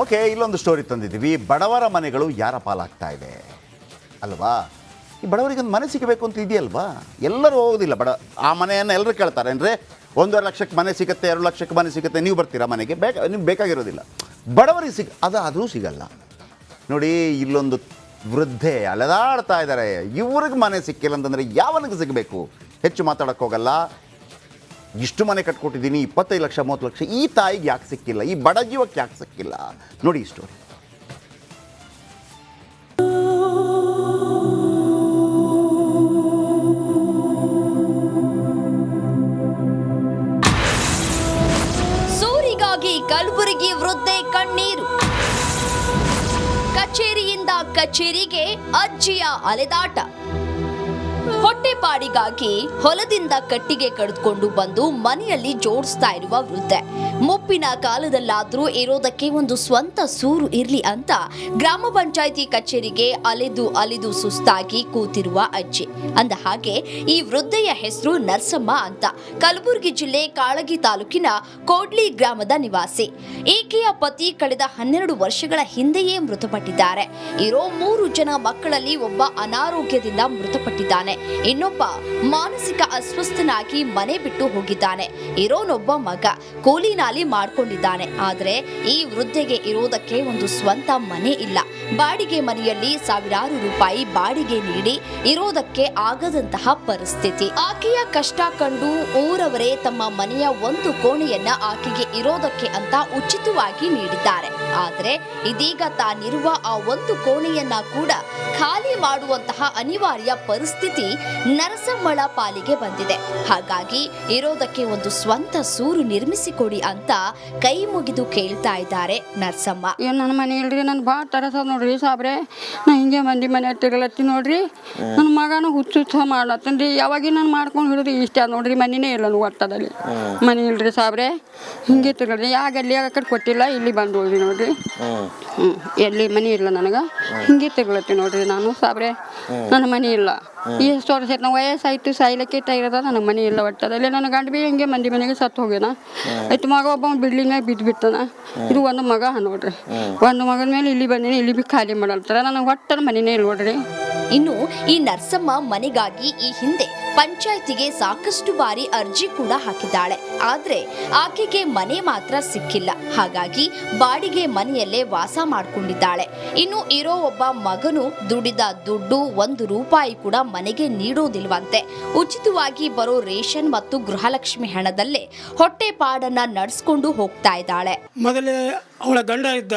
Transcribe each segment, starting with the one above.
Okay, ಇಲ್ಲೊಂದು story ತಂದಿದ್ದೀವಿ. ಬಡವರ ಮನೆಗಳು ಯಾರ ಪಾಲಾಗ್ತಾ ಇದೆ ಅಲ್ವಾ? ಈ ಬಡವರಿಗೊಂದು ಮನೆ ಸಿಗಬೇಕು ಅಂತ ಇದೆಯಲ್ವಾ? ಎಲ್ಲರೂ ಹೋಗೋದಿಲ್ಲ. ಆ ಮನೆಯನ್ನು ಎಲ್ಲರೂ ಕೇಳ್ತಾರೆ. ಅಂದರೆ 1.5 ಲಕ್ಷಕ್ಕೆ ಮನೆ ಸಿಗುತ್ತೆ, 2 ಲಕ್ಷಕ್ಕೆ ಮನೆ ಸಿಗುತ್ತೆ, ನೀವು ಬರ್ತೀರಾ ಮನೆಗೆ? ನಿಮ್ಗೆ ಬೇಕಾಗಿರೋದಿಲ್ಲ. ಬಡವರಿಗೆ ಅದೂ ಸಿಗಲ್ಲ. ನೋಡಿ, ಇಲ್ಲೊಂದು ವೃದ್ಧೆ ಅಲೆದಾಡ್ತಾ ಇದ್ದಾರೆ. ಇವ್ರಿಗೆ ಮನೆ ಸಿಕ್ಕಿಲ್ಲ ಅಂತಂದರೆ ಯಾವನಿಗೆ ಸಿಗಬೇಕು? ಹೆಚ್ಚು ಮಾತಾಡೋಕ್ಕೆ ಹೋಗಲ್ಲ. ಇಷ್ಟು ಮನೆ ಕಟ್ಕೊಟ್ಟಿದ್ದೀನಿ, 25 ಲಕ್ಷ 30 ಲಕ್ಷ. ಈ ತಾಯಿಗೆ ಯಾಕೆ ಸಿಕ್ಕಿಲ್ಲ? ಈ ಬಡ ಜೀವಕ್ಕೆ ಯಾಕೆ ಸಿಕ್ಕಿಲ್ಲ? ನೋಡಿ ಈ ಸ್ಟೋರಿ. ಸೂರಿಗಾಗಿ ಕಲಬುರಗಿ ವೃದ್ಧೆ ಕಣ್ಣೀರು. ಕಚೇರಿಯಿಂದ ಕಚೇರಿಗೆ ಅಜ್ಜಿಯ ಅಲೆದಾಟ. ಹೊಟ್ಟೆಪಾಡಿಗಾಗಿ ಹೊಲದಿಂದ ಕಟ್ಟಿಗೆ ಕಡಿದುಕೊಂಡು ಬಂದು ಮನೆಯಲ್ಲಿ ಜೋಡಿಸ್ತಾ ಇರುವ ವೃದ್ಧೆ. ಮುಪ್ಪಿನ ಕಾಲದಲ್ಲಾದ್ರೂ ಇರೋದಕ್ಕೆ ಒಂದು ಸ್ವಂತ ಸೂರು ಇರ್ಲಿ ಅಂತ ಗ್ರಾಮ ಪಂಚಾಯಿತಿ ಕಚೇರಿಗೆ ಅಲೆದು ಸುಸ್ತಾಗಿ ಕೂತಿರುವ ಅಜ್ಜಿ. ಅಂದ ಹಾಗೆ ಈ ವೃದ್ಧೆಯ ಹೆಸರು ನರಸಮ್ಮ ಅಂತ. ಕಲಬುರಗಿ ಜಿಲ್ಲೆ ಕಾಳಗಿ ತಾಲೂಕಿನ ಕೋಡ್ಲಿ ಗ್ರಾಮದ ನಿವಾಸಿ. ಈಕೆಯ ಪತಿ ಕಳೆದ 12 ವರ್ಷಗಳ ಹಿಂದೆಯೇ ಮೃತಪಟ್ಟಿದ್ದಾರೆ. ಇರೋ 3 ಜನ ಮಕ್ಕಳಲ್ಲಿ ಒಬ್ಬ ಅನಾರೋಗ್ಯದಿಂದ ಮೃತಪಟ್ಟಿದ್ದಾನೆ. ಇನ್ನೊಬ್ಬ ಮಾನಸಿಕ ಅಸ್ವಸ್ಥನಾಗಿ ಮನೆ ಬಿಟ್ಟು ಹೋಗಿದ್ದಾನೆ. ಇರೋನೊಬ್ಬ ಮಗ ಕೂಲಿ ನಾಲಿ ಮಾಡ್ಕೊಂಡಿದ್ದಾನೆ. ಆದ್ರೆ ಈ ವೃದ್ಧೆಗೆ ಇರೋದಕ್ಕೆ ಒಂದು ಸ್ವಂತ ಮನೆ ಇಲ್ಲ. ಬಾಡಿಗೆ ಮನೆಯಲ್ಲಿ ಸಾವಿರಾರು ರೂಪಾಯಿ ಬಾಡಿಗೆ ನೀಡಿ ಇರೋದಕ್ಕೆ ಆಗದಂತಹ ಪರಿಸ್ಥಿತಿ. ಆಕೆಯ ಕಷ್ಟ ಕಂಡು ಊರವರೇ ತಮ್ಮ ಮನೆಯ ಒಂದು ಕೋಣೆಯನ್ನ ಆಕೆಗೆ ಇರೋದಕ್ಕೆ ಅಂತ ಉಚಿತವಾಗಿ ನೀಡಿದ್ದಾರೆ. ಆದ್ರೆ ಇದೀಗ ತಾನಿರುವ ಆ ಒಂದು ಕೋಣೆಯನ್ನ ಕೂಡ ಖಾಲಿ ಮಾಡುವಂತಹ ಅನಿವಾರ್ಯ ಪರಿಸ್ಥಿತಿ ನರಸಮ್ಮಳ ಪಾಲಿಗೆ ಬಂದಿದೆ. ಹಾಗಾಗಿ ಇರೋದಕ್ಕೆ ಒಂದು ಸ್ವಂತ ಸೂರು ನಿರ್ಮಿಸಿಕೊಡಿ ಅಂತ ಕೈ ಮುಗಿದು ಕೇಳ್ತಾ ಇದ್ದಾರೆ ನರಸಮ್ಮ. ನನ್ನ ಮನೆ ಇಲ್ರಿ, ನನ್ ಭಾಳ ತರಸ ನೋಡ್ರಿ ಸಾಬ್ರೆ. ನಾ ಹಿಂಗೆ ಮಂದಿ ಮನೆ ತಿರ್ಲತ್ತಿ ನೋಡ್ರಿ. ನನ್ನ ಮಗನ ಹುಚ್ಚ ಮಾಡ್ಲತ್ತನ್ರಿ. ಯಾವಾಗ ನಾನು ಮಾಡ್ಕೊಂಡು ಹಿಡಿದ್ರಿ ಇಷ್ಟ ನೋಡ್ರಿ. ಮನಿನೇ ಇಲ್ಲ ಒಟ್ಟದಲ್ಲಿ ಮನೆ ಇಲ್ರಿ ಸಾಬ್ರೆ. ಹಿಂಗೆ ತಿರ್ಗಲ್ರಿ. ಯಾಗಲ್ಲಿ ಆ ಕಡೆ ಕೊಟ್ಟಿಲ್ಲ, ಇಲ್ಲಿ ಬಂದು ಹೋದ್ರಿ ನೋಡ್ರಿ. ಎಲ್ಲಿ ಮನೆ ಇಲ್ಲ ನನಗೆ. ಹಿಂಗೆ ತಿರ್ಲತ್ತಿ ನೋಡ್ರಿ ನಾನು ಸಾಬ್ರೆ. ನನ್ನ ಮನೆ ಇಲ್ಲ. ಎಷ್ಟು ವರ್ಷ ನಾವು ವಯಸ್ಸಾಯ್ತು, ಸಾಯ್ಲಿಕ್ಕೆ ಇರೋದ. ನನಗೆ ಮನೆ ಇಲ್ಲ ಒಟ್ಟದಲ್ಲಿ. ನನ್ನ ಗಂಡ ಬಿ ಹಿಂಗೆ ಮಂದಿ ಮನೆಗೆ ಸತ್ತು ಹೋಗ್ಯಾನ. ಆಯ್ತು ಮಗ ಒಬ್ಬ ಬಿಲ್ಡಿಂಗಾಗ ಬಿದ್ದಾನ. ಇದು ಒಂದು ಮಗ ನೋಡ್ರಿ. ಒಂದು ಮಗನ ಮೇಲೆ ಇಲ್ಲಿ ಬಂದಿನಿ. ಇಲ್ಲಿ ಬಿ ಖಾಲಿ ಮಾಡಲ್ತಾರ. ನನಗೆ ಒಟ್ಟನ ಮನೆನೇ ಇಲ್ಲ ನೋಡ್ರಿ. ಇನ್ನು ಈ ನರಸಮ್ಮ ಮನೆಗಾಗಿ ಈ ಹಿಂದೆ ಪಂಚಾಯ್ತಿಗೆ ಸಾಕಷ್ಟು ಬಾರಿ ಅರ್ಜಿ ಕೂಡ ಹಾಕಿದ್ದಾಳೆ. ಆದ್ರೆ ಆಕೆಗೆ ಮನೆ ಮಾತ್ರ ಸಿಕ್ಕಿಲ್ಲ. ಹಾಗಾಗಿ ಬಾಡಿಗೆ ಮನೆಯಲ್ಲೇ ವಾಸ ಮಾಡ್ಕೊಂಡಿದ್ದಾಳೆ. ಇನ್ನು ಇರೋ ಒಬ್ಬ ಮಗನು ದುಡಿದ ದುಡ್ಡು 1 ರೂಪಾಯಿ ಕೂಡ ಮನೆಗೆ ನೀಡೋದಿಲ್ವಂತೆ. ಉಚಿತವಾಗಿ ಬರೋ ರೇಷನ್ ಮತ್ತು ಗೃಹಲಕ್ಷ್ಮಿ ಹಣದಲ್ಲೇ ಹೊಟ್ಟೆಪಾಡನ್ನ ನಡೆಸ್ಕೊಂಡು ಹೋಗ್ತಾ ಇದ್ದಾಳೆ. ಮೊದಲೇ ಅವಳ ಗಂಡ ಇದ್ದ.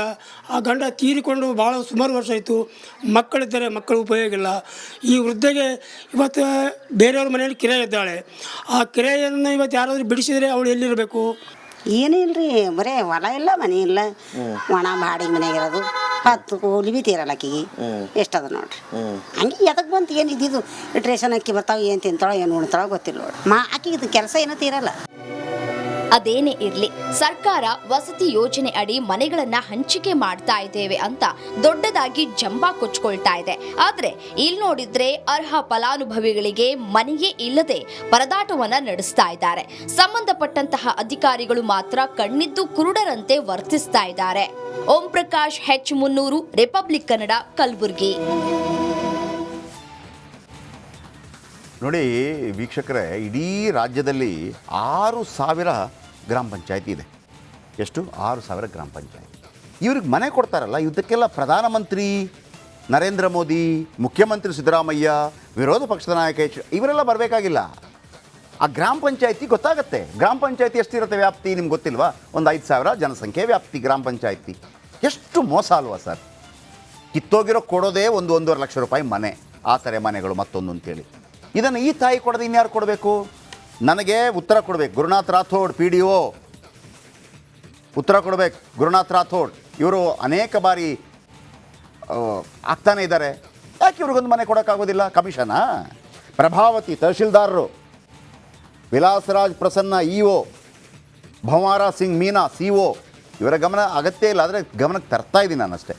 ಆ ಗಂಡ ತೀರಿಕೊಂಡು ಭಾಳ ಸುಮಾರು ವರ್ಷ ಆಯಿತು. ಮಕ್ಕಳಿದ್ದಾರೆ, ಮಕ್ಕಳ ಉಪಯೋಗ ಇಲ್ಲ. ಈ ವೃದ್ಧೆಗೆ ಇವತ್ತು ಬೇರೆಯವ್ರ ಮನೆಯಲ್ಲಿ ಕಿರಾಯ ಇದ್ದಾಳೆ. ಆ ಕಿರಾಯನ್ನು ಇವತ್ತು ಯಾರಾದರೂ ಬಿಡಿಸಿದರೆ ಅವಳು ಎಲ್ಲಿರಬೇಕು? ಏನೂ ಇಲ್ರಿ, ಬರೇ ಹೊಲ ಇಲ್ಲ, ಮನೆ ಇಲ್ಲ, ಒಣ ಬಾಡಿಗೆ ಮನೆಯಾಗಿರೋದು. 10 ಕೂಲಿ ಬಿ ತೀರಲ್ಲ ಆಕಿಗೆ. ಎಷ್ಟದ ನೋಡ್ರಿ. ಹಂಗೆ ಎದಕ್ಕೆ ಬಂತು? ಏನು ಇದ್ದಿದ್ದು ರೇಷನ್ ಅಕ್ಕಿ ಬರ್ತಾವೆ, ಏನು ತಿಂತಾಳೋ ಏನು ಉಣ್ತಾಳೋ ಗೊತ್ತಿಲ್ಲ ನೋಡ್ರಿ. ಆಕಿಗೆ ಇದು ಕೆಲಸ ಏನೋ ತೀರಲ್ಲ. ಅದೇನೇ ಇರ್ಲಿ, ಸರ್ಕಾರ ವಸತಿ ಯೋಜನೆ ಅಡಿ ಮನೆಗಳನ್ನ ಹಂಚಿಕೆ ಮಾಡ್ತಾ ಇದ್ದೇವೆ ಅಂತ ದೊಡ್ಡದಾಗಿ ಜಂಬಾ ಕೊಚ್ಕೊಳ್ತಾ ಇದೆ. ಆದ್ರೆ ಇಲ್ಲಿ ನೋಡಿದ್ರೆ ಅರ್ಹ ಫಲಾನುಭವಿಗಳಿಗೆ ಮನೆಯೇ ಇಲ್ಲದೆ ಪರದಾಟವನ್ನ ನಡೆಸ್ತಾ ಇದ್ದಾರೆ. ಸಂಬಂಧಪಟ್ಟಂತಹ ಅಧಿಕಾರಿಗಳು ಮಾತ್ರ ಕಣ್ಣಿದ್ದು ಕುರುಡರಂತೆ ವರ್ತಿಸ್ತಾ ಇದ್ದಾರೆ. ಓಂ ಪ್ರಕಾಶ್ ಹೆಚ್ 300, ರಿಪಬ್ಲಿಕ್ ಕನ್ನಡ, ಕಲಬುರಗಿ. ನೋಡಿ ವೀಕ್ಷಕರೇ, ಇಡೀ ರಾಜ್ಯದಲ್ಲಿ 6,000 ಗ್ರಾಮ ಪಂಚಾಯತಿ ಇದೆ. ಎಷ್ಟು? 6,000 ಗ್ರಾಮ ಪಂಚಾಯತಿ. ಇವ್ರಿಗೆ ಮನೆ ಕೊಡ್ತಾರಲ್ಲ, ಇದಕ್ಕೆಲ್ಲ ಪ್ರಧಾನಮಂತ್ರಿ ನರೇಂದ್ರ ಮೋದಿ, ಮುಖ್ಯಮಂತ್ರಿ ಸಿದ್ದರಾಮಯ್ಯ, ವಿರೋಧ ಪಕ್ಷದ ನಾಯಕ ಇವರೆಲ್ಲ ಬರಬೇಕಾಗಿಲ್ಲ. ಆ ಗ್ರಾಮ ಪಂಚಾಯತಿ ಗೊತ್ತಾಗತ್ತೆ. ಗ್ರಾಮ ಪಂಚಾಯತಿ ಎಷ್ಟಿರುತ್ತೆ ವ್ಯಾಪ್ತಿ ನಿಮ್ಗೆ ಗೊತ್ತಿಲ್ವಾ? ಒಂದು 5,000 ಜನಸಂಖ್ಯೆ ವ್ಯಾಪ್ತಿ ಗ್ರಾಮ ಪಂಚಾಯತಿ. ಎಷ್ಟು ಮೋಸ ಅಲ್ವಾ ಸರ್? ಕಿತ್ತೋಗಿರೋ ಕೊಡೋದೇ 1-1.5 ಲಕ್ಷ ರೂಪಾಯಿ ಮನೆ. ಆ ಥರ ಮನೆಗಳು ಮತ್ತೊಂದು ಅಂತೇಳಿ. ಇದನ್ನು ಈ ತಾಯಿ ಕೊಡೋದು ಇನ್ಯಾರು ಕೊಡಬೇಕು? ನನಗೆ ಉತ್ತರ ಕೊಡಬೇಕು. ಗುರುನಾಥ್ ರಾಥೋಡ್ PDO ಉತ್ತರ ಕೊಡಬೇಕು. ಗುರುನಾಥ್ ರಾಥೋಡ್ ಇವರು ಅನೇಕ ಬಾರಿ ಆಗ್ತಾನೆ ಇದ್ದಾರೆ. ಯಾಕೆ ಇವ್ರಿಗೊಂದು ಮನೆ ಕೊಡೋಕ್ಕಾಗೋದಿಲ್ಲ? ಕಮಿಷನಾ? ಪ್ರಭಾವತಿ ತಹಶೀಲ್ದಾರರು, ವಿಲಾಸರಾಜ್ ಪ್ರಸನ್ನ EO, ಭಂವಾರ ಸಿಂಗ್ ಮೀನಾ CO, ಇವರ ಗಮನ ಅಗತ್ಯ ಇಲ್ಲ. ಆದರೆ ಗಮನಕ್ಕೆ ತರ್ತಾ ಇದ್ದೀನಿ ನಾನಷ್ಟೇ.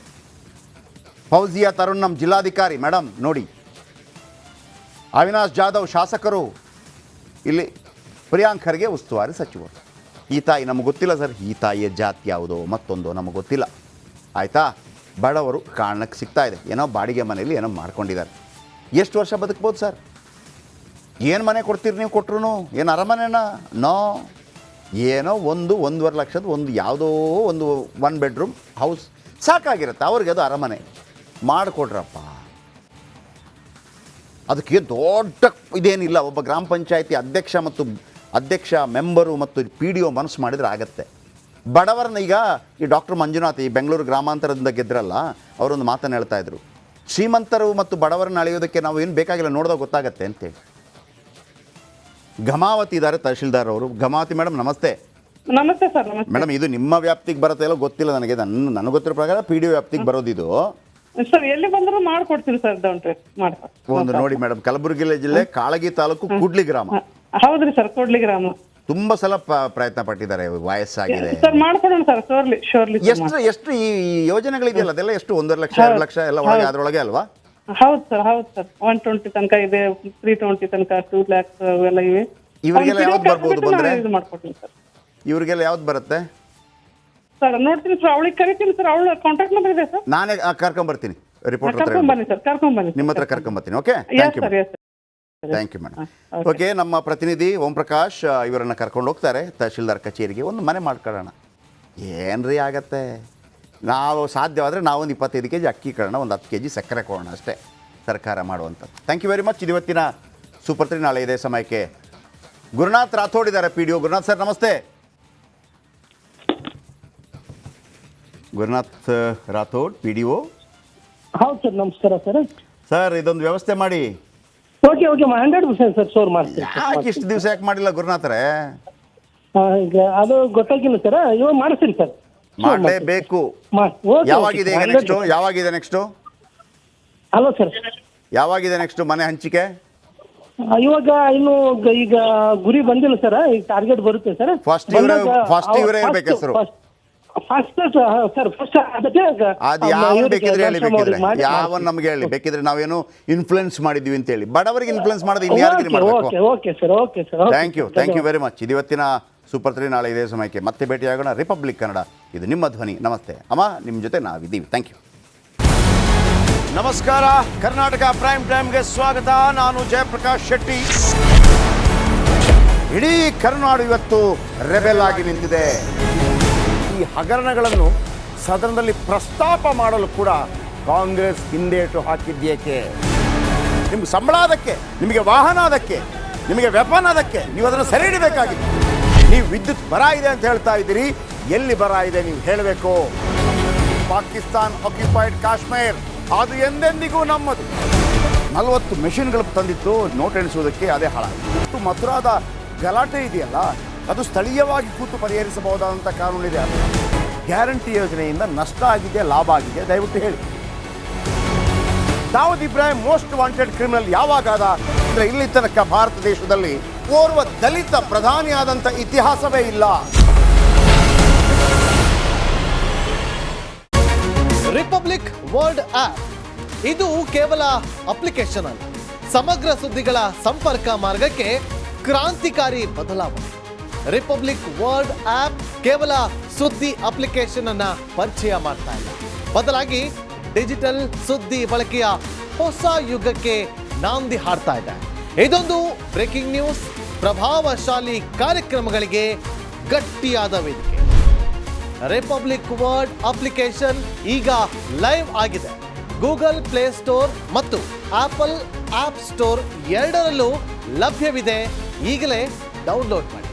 ಫೌಜಿಯಾ ತರುಣ್ ನಮ್ಮ ಜಿಲ್ಲಾಧಿಕಾರಿ ಮೇಡಮ್ ನೋಡಿ. ಅವಿನಾಶ್ ಜಾಧವ್ ಶಾಸಕರು, ಇಲ್ಲಿ ಪ್ರಿಯಾಂಕ್ ಖರ್ಗೆ ಉಸ್ತುವಾರಿ ಸಚಿವರು. ಈ ತಾಯಿ ನಮಗೆ ಗೊತ್ತಿಲ್ಲ ಸರ್. ಈ ತಾಯಿಯ ಜಾತಿ ಯಾವುದೋ ಮತ್ತೊಂದೋ ನಮಗೆ ಗೊತ್ತಿಲ್ಲ. ಆಯಿತಾ? ಬಡವರು ಕಾರಣಕ್ಕೆ ಸಿಗ್ತಾ ಇದೆ, ಏನೋ ಬಾಡಿಗೆ ಮನೆಯಲ್ಲಿ ಏನೋ ಮಾಡ್ಕೊಂಡಿದ್ದಾರೆ. ಎಷ್ಟು ವರ್ಷ ಬದುಕ್ಬೋದು ಸರ್? ಏನು ಮನೆ ಕೊಡ್ತೀರಿ ನೀವು ಕೊಟ್ರು? ಏನು ಅರಮನೆನಾ? ನೋ, ಏನೋ 1-1.5 ಲಕ್ಷದ ಒಂದು ಯಾವುದೋ ಒಂದು 1 ಬೆಡ್ರೂಮ್ ಹೌಸ್ ಸಾಕಾಗಿರುತ್ತೆ ಅವ್ರಿಗೆ, ಅದು ಅರಮನೆ ಮಾಡಿಕೊಡ್ರಪ್ಪ. ಅದಕ್ಕೆ ದೊಡ್ಡ ಇದೇನಿಲ್ಲ. ಒಬ್ಬ ಗ್ರಾಮ ಪಂಚಾಯತಿ ಅಧ್ಯಕ್ಷ ಮೆಂಬರು ಮತ್ತು PDO ಮನಸ್ಸು ಮಾಡಿದರೆ ಆಗತ್ತೆ. ಬಡವರನ್ನ ಈಗ ಈ ಡಾಕ್ಟರ್ ಮಂಜುನಾಥ್ ಈ ಬೆಂಗಳೂರು ಗ್ರಾಮಾಂತರದಿಂದ ಗೆದ್ರಲ್ಲ, ಅವರೊಂದು ಮಾತನ್ನು ಹೇಳ್ತಾ ಇದ್ರು, ಶ್ರೀಮಂತರು ಮತ್ತು ಬಡವರನ್ನ ಅಳೆಯೋದಕ್ಕೆ ನಾವು ಏನು ಬೇಕಾಗಿಲ್ಲ, ನೋಡಿದಾಗ ಗೊತ್ತಾಗತ್ತೆ ಅಂತೇಳಿ. ಘಮಾವತಿ ಇದ್ದಾರೆ ತಹಶೀಲ್ದಾರ್ ಅವರು. ಘಮಾವತಿ ಮೇಡಮ್ ನಮಸ್ತೆ. ನಮಸ್ತೆ ಸರ್. ನಮಸ್ತೆ ಮೇಡಮ್, ಇದು ನಿಮ್ಮ ವ್ಯಾಪ್ತಿಗೆ ಬರುತ್ತೆ ಇಲ್ಲೋ ಗೊತ್ತಿಲ್ಲ ನನಗೆ. ನನಗೆ ಗೊತ್ತಿರೋ ಪ್ರಕಾರ PDO ವ್ಯಾಪ್ತಿಗೆ ಬರೋದಿದು. ಸರ್, ಎಲ್ಲಿ ಬಂದರೂ ಮಾಡ್ಕೊಡ್ತೀನಿ ಸರ್. ಒಂದು ನೋಡಿ ಮೇಡಮ್, ಕಲಬುರಗಿ ಜಿಲ್ಲೆ ಕಾಳಗಿ ತಾಲೂಕು ಕೂಡ್ಲಿ ಗ್ರಾಮ. ಹೌದ್ರಿ ಸರ್, ಕೂಡ್ಲಿ ಗ್ರಾಮ. ತುಂಬಾ ಸಲ ಪ್ರಯತ್ನ ಪಟ್ಟಿದ್ದಾರೆ, ವಯಸ್ಸಾಗಿದೆ ಸರ್. ಮಾಡ್ಕೊಡೋಣ ಸರ್, ಶೋರ್ಲಿ. ಎಷ್ಟು ಈ ಯೋಜನೆಗಳಿದೆಯಲ್ಲ ಅದೆಲ್ಲ ಎಷ್ಟು 1.5 ಲಕ್ಷ 2 ಲಕ್ಷ ಎಲ್ಲ ಒಳಗೆ ಅದರೊಳಗೆ ಅಲ್ವಾ? ಹೌದು ಸರ್. 120 ತನಕ ಇದೆ, 320 ತನಕ, 2 lakhs ಅವೆಲ್ಲ ಇವೆ. ಇವರಿಗೆಲ್ಲ ಯಾವ್ದು ಬರ್ಬೋದು ಬಂದ್ರೆ? ಮಾಡ್ಕೊಡ್ತೀನಿ ಸರ್. ಇವರಿಗೆಲ್ಲ ಯಾವ್ದು ಬರುತ್ತೆ ಸರ್? ನೋಡ್ತೀನಿ ಸರ್, ಅವಳಿಗೆ ಕರಿತೀನಿ ಸರ್. ಅವಳ ಕಾಂಟ್ಯಾಕ್ಟ್ ನಂಬರ್ ಇದೆ ಸರ್. ನಾನೇ ಕರ್ಕೊಂಬರ್ತೀನಿ, ರಿಪೋರ್ಟರ್ ಹತ್ರ ಕರ್ಕೊಂಬನ್ನಿ ಸರ್, ಕರ್ಕೊಂಬನ್ನಿ. ನಿಮ್ಮ ಹತ್ರ ಕರ್ಕೊಂಬರ್ತೀನಿ. Okay, yes sir, yes sir. Thank you madam. Okay, ನಮ್ಮ ಪ್ರತಿನಿಧಿ ಓಂ ಪ್ರಕಾಶ್ ಇವರನ್ನು ಕರ್ಕೊಂಡು ಹೋಗ್ತಾರೆ ತಹಶೀಲ್ದಾರ್ ಕಚೇರಿಗೆ. ಒಂದು ಮನೆ ಮಾಡ್ಕೊಳ್ಳೋಣ, ಏನ್ರಿ ಆಗತ್ತೆ? ನಾವು ಸಾಧ್ಯವಾದರೆ ನಾವೊಂದು 25 kg ಅಕ್ಕಿ ಕೊಡೋಣ, ಒಂದು 10 kg ಸಕ್ಕರೆ ಕೊಡೋಣ, ಅಷ್ಟೇ ಸರ್ಕಾರ ಮಾಡುವಂಥದ್ದು. Thank you very much. ಇದು ಇವತ್ತಿನ ಸೂಪರ್ 3. ನಾಳೆ ಇದೇ ಸಮಯಕ್ಕೆ ಗುರುನಾಥ್ ರಾಥೋಡ್ ಇದ್ದಾರೆ, PDO. ಗುರುನಾಥ್ ಸರ್ ನಮಸ್ತೆ. ಗುರುನಾಥ್ ರಾಥೋಡ್, PDO. ಹೌದು ಸರ್, ನಮಸ್ಕಾರ ಸರ್. ಸರ್, ಇದೊಂದು ವ್ಯವಸ್ಥೆ ಮಾಡಿ. ಓಕೆ 100% ಸರ್, ಶೋರ್ ಮಾಡ್ತೀನಿ. ಯಾಕೆ ಇಷ್ಟು ದಿವಸ ಯಾಕೆ ಮಾಡಿಲ್ಲ ಗುರುನಾಥರೇ? ಈಗ ಅದು ಗೊತ್ತಾಗಿಲ್ಲ ಸರ್, ಇವಾಗ ಮಾಡಿಸ್ತೀನಿ ಸರ್. ಮಾಡಲೇಬೇಕು. ಯಾವಾಗಿದೆ ಈಗ ನೆಕ್ಸ್ಟು? ಹಲೋ ಸರ್, ಯಾವಾಗಿದೆ ನೆಕ್ಸ್ಟು ಮನೆ ಹಂಚಿಕೆ? ಇವಾಗ ಇನ್ನು ಈಗ ಗುರಿ ಬಂದಿಲ್ಲ ಸರ್, ಈಗ ಟಾರ್ಗೆಟ್ ಬರುತ್ತೆ ಸರ್. ಫಸ್ಟ್ ಇವರೇ ಇರ್ಬೇಕು ಹೆಸರು. ಅದು ಯಾವ ಬೇಕಿದ್ರೆ ಹೇಳಿ, ಬೇಕಿದ್ರೆ ಯಾವ ನಮ್ಗೆ ಹೇಳಿ, ಬೇಕಿದ್ರೆ ನಾವೇನು ಇನ್ಫ್ಲುಯೆನ್ಸ್ ಮಾಡಿದ್ವಿ ಅಂತ ಹೇಳಿ. ಬಡವರಿಗೆ ಇನ್ಫ್ಲುಯೆನ್ಸ್ ಮಾಡೋದು ಇನ್ಯಾರಿಗೆ ಮಾಡಬೇಕು? Okay sir. Thank you very much. ಇದು ಇವತ್ತಿನ ಸೂಪರ್ 3. ನಾಳೆ ಇದೇ ಸಮಯಕ್ಕೆ ಮತ್ತೆ ಭೇಟಿಯಾಗೋಣ. ರಿಪಬ್ಲಿಕ್ ಕನ್ನಡ, ಇದು ನಿಮ್ಮ ಧ್ವನಿ. ನಮಸ್ತೆ ಅಮ್ಮ, ನಿಮ್ಮ ಜೊತೆ ನಾವಿದ್ದೀವಿ. Thank you. ನಮಸ್ಕಾರ. ಕರ್ನಾಟಕ ಪ್ರೈಮ್ ಟೈಮ್ಗೆ ಸ್ವಾಗತ. ನಾನು ಜಯಪ್ರಕಾಶ್ ಶೆಟ್ಟಿ. ಇಡೀ ಕರ್ನಾಡು ಇವತ್ತು ರೆಬೆಲ್ ಆಗಿ ನಿಂತಿದೆ. ಈ ಹಗರಣಗಳನ್ನು ಸದನದಲ್ಲಿ ಪ್ರಸ್ತಾಪ ಮಾಡಲು ಕೂಡ ಕಾಂಗ್ರೆಸ್ ಹಿಂದೇಟು ಹಾಕಿದ್ದೇಕೆ? ನಿಮ್ಗೆ ಸಂಬಳ ಅದಕ್ಕೆ, ನಿಮಗೆ ವಾಹನ ಅದಕ್ಕೆ, ನಿಮಗೆ ವೆಪನ್ ಅದಕ್ಕೆ, ನೀವು ಅದನ್ನು ಸೆರೆ ಹಿಡಿಬೇಕಾಗಿದೆ. ನೀವು ವಿದ್ಯುತ್ ಬರ ಇದೆ ಅಂತ ಹೇಳ್ತಾ ಇದ್ದೀರಿ, ಎಲ್ಲಿ ಬರ ಇದೆ ನೀವು ಹೇಳಬೇಕು. ಪಾಕಿಸ್ತಾನ್ ಆಕ್ಯುಪೈಡ್ ಕಾಶ್ಮೀರ್ ಅದು ಎಂದೆಂದಿಗೂ ನಮ್ಮದು. 40 ಮೆಷಿನ್ಗಳು ತಂದಿತ್ತು ನೋಟ್ ಎಣಿಸುವುದಕ್ಕೆ, ಅದೇ ಹಾಳಾಯಿತು. ಮಥುರಾದ ಗಲಾಟೆ ಇದೆಯಲ್ಲ, ಅದು ಸ್ಥಳೀಯವಾಗಿ ಕೂತು ಪರಿಹರಿಸಬಹುದಾದಂಥ ಕಾನೂನಿದೆ. ಗ್ಯಾರಂಟಿ ಯೋಜನೆಯಿಂದ ನಷ್ಟ ಆಗಿದೆ, ಲಾಭ ಆಗಿದೆ, ದಯವಿಟ್ಟು ಹೇಳಿ. Dawood Ibrahim most wanted criminal ಯಾವಾಗಾದ ಅಂದರೆ ಇಲ್ಲಿ ತನಕ ಭಾರತ ದೇಶದಲ್ಲಿ ಓರ್ವ ದಲಿತ ಪ್ರಧಾನಿಯಾದಂಥ ಇತಿಹಾಸವೇ ಇಲ್ಲ. ರಿಪಬ್ಲಿಕ್ ವರ್ಲ್ಡ್ ಆಪ್ ಇದು ಕೇವಲ ಅಪ್ಲಿಕೇಶನ್ ಅಲ್ಲ, ಸಮಗ್ರ ಸುದ್ದಿಗಳ ಸಂಪರ್ಕ ಮಾರ್ಗಕ್ಕೆ ಕ್ರಾಂತಿಕಾರಿ ಬದಲಾವಣೆ. ರಿಪಬ್ಲಿಕ್ ವರ್ಲ್ಡ್ ಆಪ್ ಕೇವಲ ಸುದ್ದಿ ಅಪ್ಲಿಕೇಶನ್ ಅನ್ನ ಪರಿಚಯ ಮಾಡ್ತಾ ಇಲ್ಲ, ಬದಲಾಗಿ ಡಿಜಿಟಲ್ ಸುದ್ದಿ ಬಳಕೆಯ ಹೊಸ ಯುಗಕ್ಕೆ ನಾಂದಿ ಹಾಡ್ತಾ ಇದೆ. ಇದೊಂದು ಬ್ರೇಕಿಂಗ್ ನ್ಯೂಸ್, ಪ್ರಭಾವಶಾಲಿ ಕಾರ್ಯಕ್ರಮಗಳಿಗೆ ಗಟ್ಟಿಯಾದ ವೇದಿಕೆ. ರಿಪಬ್ಲಿಕ್ ವರ್ಲ್ಡ್ ಅಪ್ಲಿಕೇಶನ್ ಈಗ ಲೈವ್ ಆಗಿದೆ. ಗೂಗಲ್ ಪ್ಲೇ ಸ್ಟೋರ್ ಮತ್ತು ಆಪಲ್ ಆಪ್ ಸ್ಟೋರ್ ಎರಡರಲ್ಲೂ ಲಭ್ಯವಿದೆ. ಈಗಲೇ ಡೌನ್ಲೋಡ್ ಮಾಡಿ.